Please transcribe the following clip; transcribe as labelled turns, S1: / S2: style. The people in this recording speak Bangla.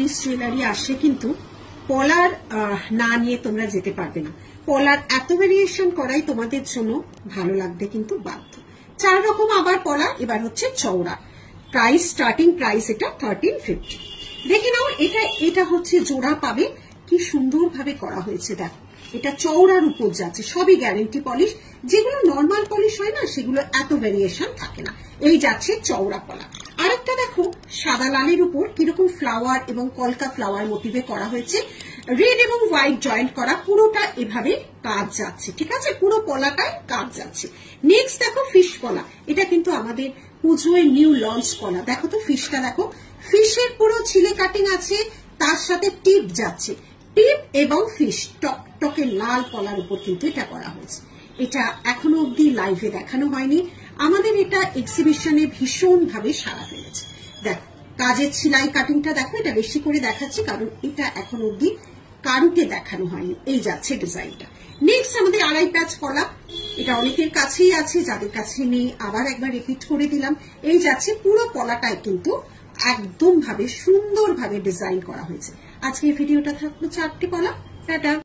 S1: স্টাইলিশ জুয়েলারি আসে কিন্তু পলার না নিয়ে তোমরা যেতে পারবে না। পলার এত ভেরিয়েশন করাই তোমাদের জন্য ভালো লাগবে কিন্তু বাধ্য। 4 রকম আবার পলা, এবার হচ্ছে চওড়া। প্রাইস, স্টার্টিং প্রাইস এটা 1350। দেখে নাও, এটা হচ্ছে জোড়া পাবে, কি সুন্দর ভাবে করা হয়েছে। দেখো এটা চওড়ার উপর যাচ্ছে, সবই গ্যারেন্টি পলিশ। যেগুলো নর্মাল পলিশ হয় না সেগুলো এত ভেরিয়েশন থাকে না। এই যাচ্ছে চওড়া পলা। আরেকটা দেখো সাদা লালের উপর কিরকম ফ্লাওয়ার এবং কলকা ফ্লাওয়ার মোটিভে করা হয়েছে, রেড এবং হোয়াইট জয়েন্ট করা, পুরোটা এভাবে কাজ যাচ্ছে। ঠিক আছে, পুরো পলাটায় কাজ যাচ্ছে। নেক্সট দেখো ফিশ পলা, এটা কিন্তু আমাদের পুজোয় নিউ লঞ্চ পলা। দেখো তো ফিশটা, দেখো ফিশের পুরো ছিলে কাটিং আছে, তার সাথে টিপ যাচ্ছে। টিপ এবং ফিশ টকটকে লাল পলার উপর কিন্তু এটা করা হয়েছে। এটা এখনো অব্দি লাইভে দেখানো হয়নি, আমাদের এটা এক্সিবিশনে ভীষণ ভাবে সাড়া ফেলেছে। দেখো কাজের সেলাই কাটিংটা দেখো, এটা বেশি করে দেখাচ্ছি কারণ এটা এখনো অব্দি কারুকে দেখানো হয়নি। এই যাচ্ছে ডিজাইনটা। নেক্সট আমাদের আড়াই প্যাচ পলা, এটা অনেকের কাছেই আছে, যাদের কাছে নেই আবার একবার রিপিট করে দিলাম। এই যাচ্ছে পুরো পলাটায় কিন্তু একদম ভাবে সুন্দর ভাবে ডিজাইন করা হয়েছে। আজকের ভিডিওটা থাকলো 4টি পলা। টাটা।